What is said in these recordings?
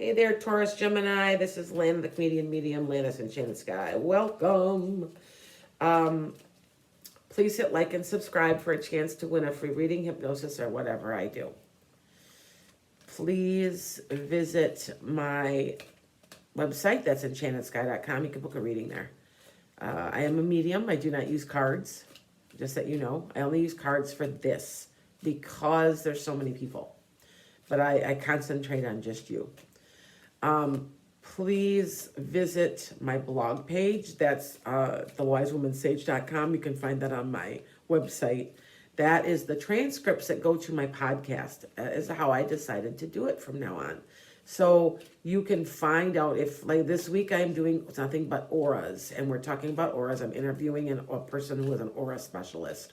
Hey there, Taurus, Gemini. This is Lana, the comedian, medium, Lana's Enchanted Sky. Welcome. Please hit like and subscribe for a chance to win a free reading, hypnosis, or whatever I do. Please visit my website. That's enchantedsky.com. You can book a reading there. I am a medium. I do not use cards, just that you know. I only use cards for this because there's so many people. But I concentrate on just you. Please visit my blog page. That's thewisewomансage.com. You can find that on my website. That is the transcripts that go to my podcast. Is how I decided to do it from now on. So you can find out if, like this week, I'm doing nothing but auras. And we're talking about auras. I'm interviewing a person who is an aura specialist,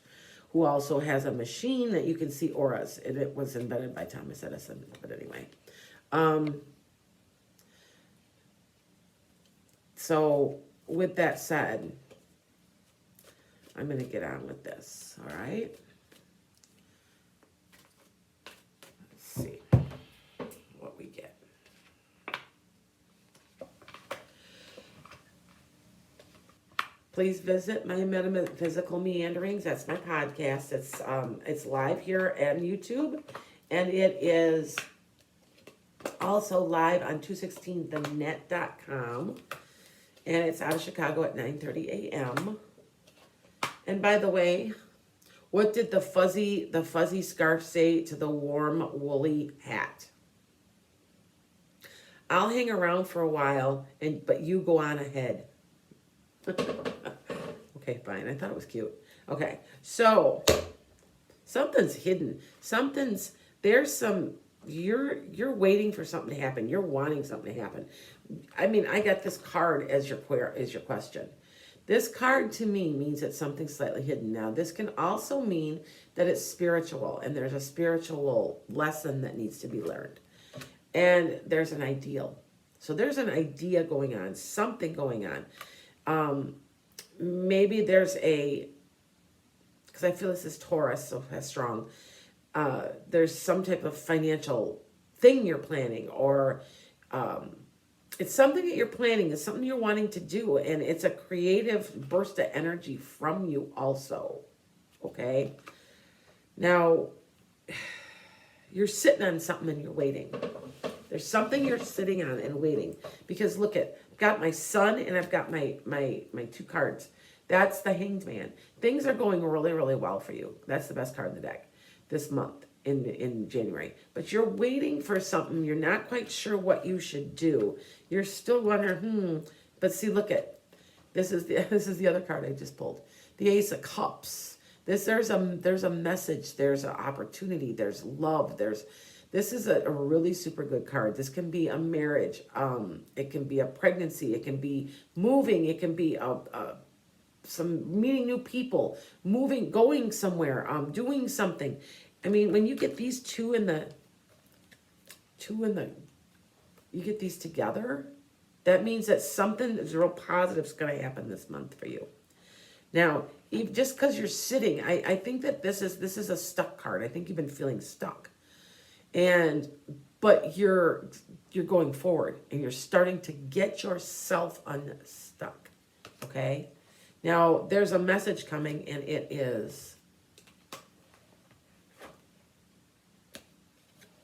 who also has a machine that you can see auras. And it was invented by Thomas Edison. But anyway. So with that said, I'm going to get on with this. All right. Let's see what we get. Please visit my Metaphysical Meanderings. That's my podcast. It's live here on YouTube, and it is also live on 216thenet.com, and it's out of Chicago at 9:30 a.m. And by the way, what did the fuzzy scarf say to the warm woolly hat? I'll hang around for a while, but you go on ahead. Okay, fine. I thought it was cute. Okay, so something's hidden. You're waiting for something to happen. You're wanting something to happen. I mean, I got this card as your question. This card to me means it's something slightly hidden. Now, this can also mean that it's spiritual, and there's a spiritual lesson that needs to be learned. And there's an ideal. So there's an idea going on, something going on. Maybe there's because I feel this is Taurus, so that's strong. There's some type of financial thing you're planning, or it's something that you're planning, it's something you're wanting to do, and it's a creative burst of energy from you also, okay? Now, you're sitting on something and you're waiting. There's something you're sitting on and waiting, because look at, I've got my sun and I've got my two cards. That's the Hanged Man. Things are going really, really well for you. That's the best card in the deck this month in January. But you're waiting for something. You're not quite sure what you should do. You're still wondering, But see, look at, this is the other card I just pulled. The Ace of Cups. There's a message, there's an opportunity, there's love, this is a really super good card. This can be a marriage, it can be a pregnancy, it can be moving, it can be some meeting new people, moving, going somewhere, doing something. I mean, when you get these you get these together, that means that something real positive is going to happen this month for you. Now, just because you're sitting, I think that this is a stuck card. I think you've been feeling stuck. But you're going forward and you're starting to get yourself unstuck. Okay? Now, there's a message coming, and it is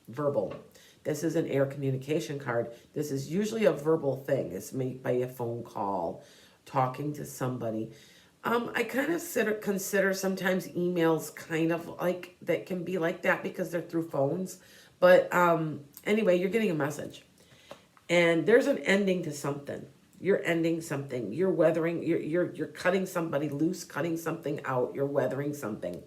verbal. This is an air communication card. This is usually a verbal thing. It's made by a phone call, talking to somebody. I kind of consider sometimes emails kind of like, that can be like that because they're through phones. But anyway, you're getting a message. And there's an ending to something. You're ending something. You're weathering, you're cutting somebody loose, cutting something out. You're weathering something.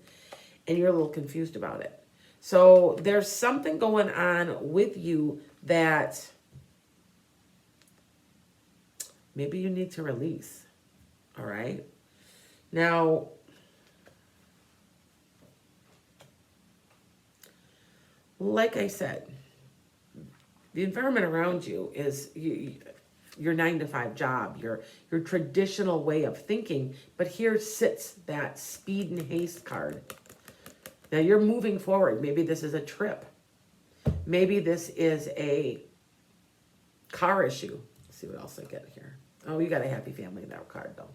And you're a little confused about it. So there's something going on with you that maybe you need to release. All right? Now, like I said, the environment around you is your 9-to-5 job, your traditional way of thinking, but here sits that speed and haste card. Now you're moving forward. Maybe this is a trip. Maybe this is car issue. Let's see what else I get here. Oh, you got a happy family in that card though.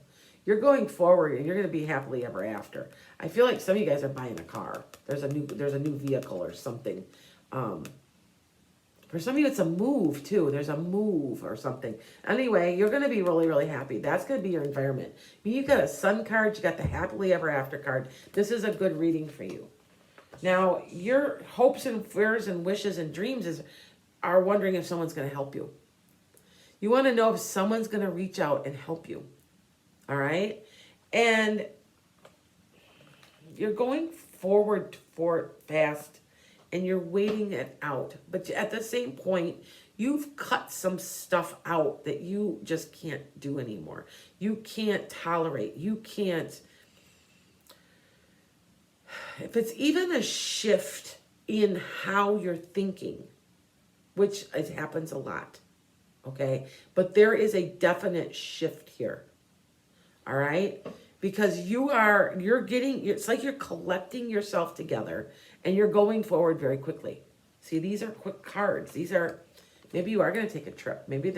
You're going forward and you're going to be happily ever after. I feel like some of you guys are buying a car. There's a new vehicle or something. For some of you, it's a move too. There's a move or something. Anyway, you're going to be really, really happy. That's going to be your environment. I mean, you got a sun card. You got the happily ever after card. This is a good reading for you. Now, your hopes and fears and wishes and dreams are wondering if someone's going to help you. You want to know if someone's going to reach out and help you. All right? And you're going forward fast and you're waiting it out. But at the same point, you've cut some stuff out that you just can't do anymore. You can't tolerate. You can't. If it's even a shift in how you're thinking, which it happens a lot, okay? But there is a definite shift here, all right? Because it's like you're collecting yourself together and you're going forward very quickly. See, these are quick cards. Maybe you are going to take a trip. Maybe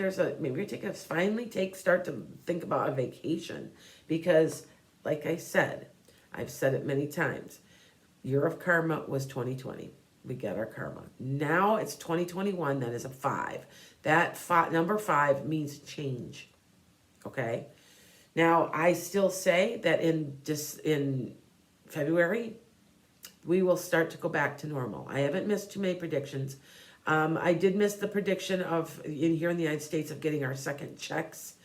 start to think about a vacation. Because, like I said, I've said it many times, year of karma was 2020. We get our karma. Now it's 2021, that is a 5. Number 5 means change, okay? Now, I still say that in February, we will start to go back to normal. I haven't missed too many predictions. I did miss the prediction here in the United States of getting our second checks.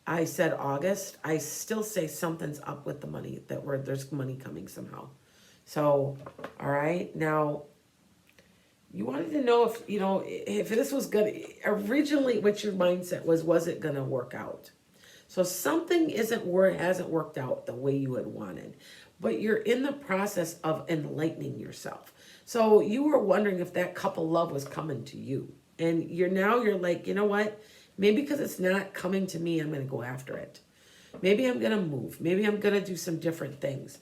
I said August. I still say something's up with the money, there's money coming somehow. So, all right. Now, you wanted to know if this was good. Originally, what your mindset was it going to work out? So something hasn't worked out the way you had wanted, but you're in the process of enlightening yourself. So you were wondering if that cup of love was coming to you. And you're like, you know what? Maybe because it's not coming to me, I'm going to go after it. Maybe I'm going to move. Maybe I'm going to do some different things.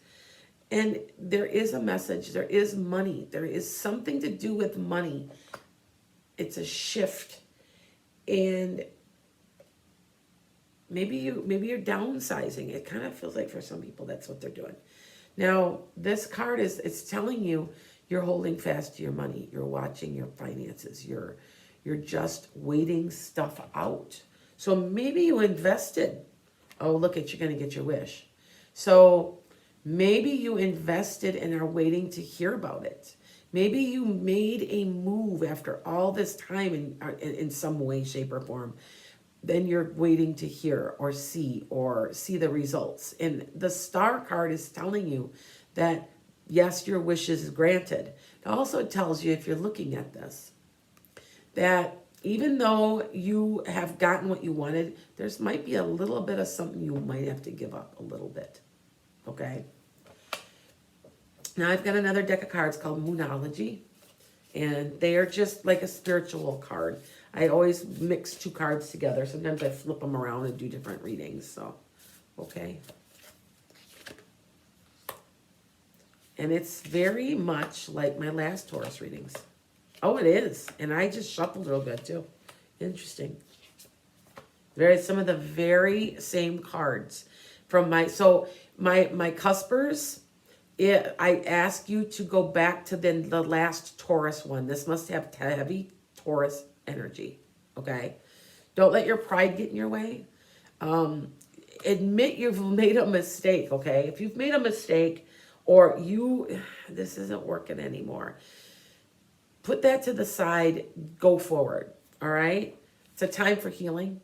And there is a message. There is money. There is something to do with money. It's a shift. And maybe you're downsizing. It kind of feels like for some people that's what they're doing. Now, this card it's telling you you're holding fast to your money. You're watching your finances. You're just waiting stuff out. So maybe you invested. Oh, look you're going to get your wish. So maybe you invested and are waiting to hear about it. Maybe you made a move after all this time in some way, shape, or form. Then you're waiting to hear or see the results. And the star card is telling you that, yes, your wish is granted. It also tells you, if you're looking at this, that even though you have gotten what you wanted, there's might be a little bit of something you might have to give up a little bit. Okay? Now I've got another deck of cards called Moonology. And they are just like a spiritual card. I always mix 2 cards together. Sometimes I flip them around and do different readings. So, okay. And it's very much like my last Taurus readings. Oh, it is. And I just shuffled real good too. Interesting. Some of the very same cards from my Cuspers. I ask you to go back to the last Taurus one. This must have heavy Taurus energy, okay? Don't let your pride get in your way. Admit you've made a mistake, okay? If you've made a mistake or this isn't working anymore, put that to the side, go forward, all right? It's a time for healing.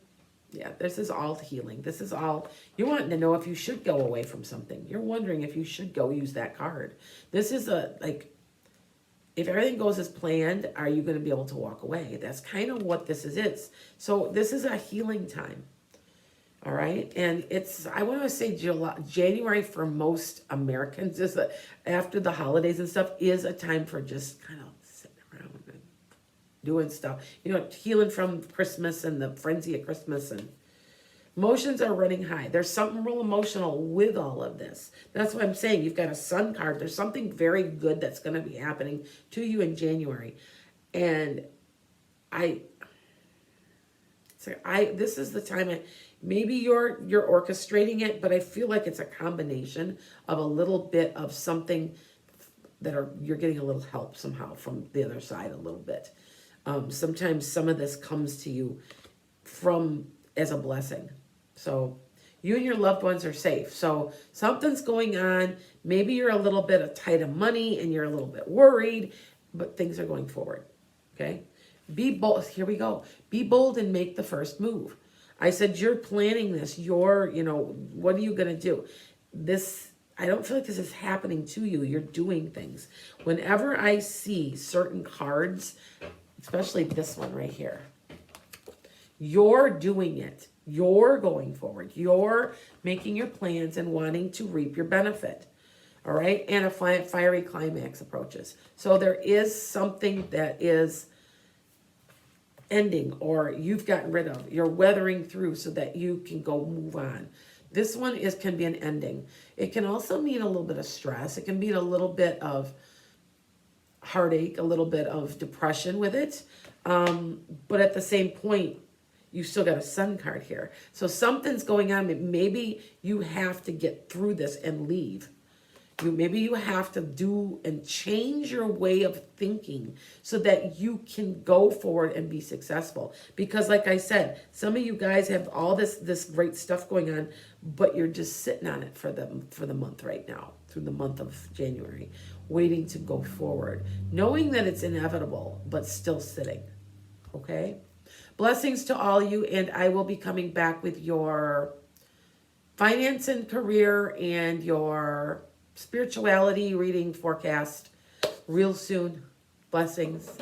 Yeah, this is all healing. This is all, you're wanting to know if you should go away from something. You're wondering if you should go use that card. This is if everything goes as planned, are you going to be able to walk away? That's kind of what this is. So this is a healing time. All right. And I want to say January for most Americans after the holidays and stuff is a time for just kind of sitting around and doing stuff, healing from Christmas and the frenzy of Christmas, and emotions are running high. There's something real emotional with all of this. That's what I'm saying. You've got a sun card. There's something very good that's going to be happening to you in January. And So this is the time maybe you're orchestrating it, but I feel like it's a combination of a little bit of something you're getting a little help somehow from the other side a little bit. Sometimes some of this comes to you as a blessing. So you and your loved ones are safe. So something's going on. Maybe you're a little bit tight of money and you're a little bit worried, but things are going forward. Okay? Be bold. Here we go. Be bold and make the first move. I said, you're planning this. What are you going to do? I don't feel like this is happening to you. You're doing things. Whenever I see certain cards, especially this one right here, you're doing it. You're going forward. You're making your plans and wanting to reap your benefit. All right? And a fiery climax approaches. So there is something that is ending or you've gotten rid of. You're weathering through so that you can go move on. This one can be an ending. It can also mean a little bit of stress. It can mean a little bit of heartache, a little bit of depression with it. But at the same point, you still got a sun card here. So something's going on. Maybe you have to get through this and leave. Maybe you have to do and change your way of thinking so that you can go forward and be successful. Because like I said, some of you guys have all this great stuff going on, but you're just sitting on it for the month right now, through the month of January, waiting to go forward, knowing that it's inevitable, but still sitting. Okay? Blessings to all you, and I will be coming back with your finance and career and your spirituality reading forecast real soon. Blessings.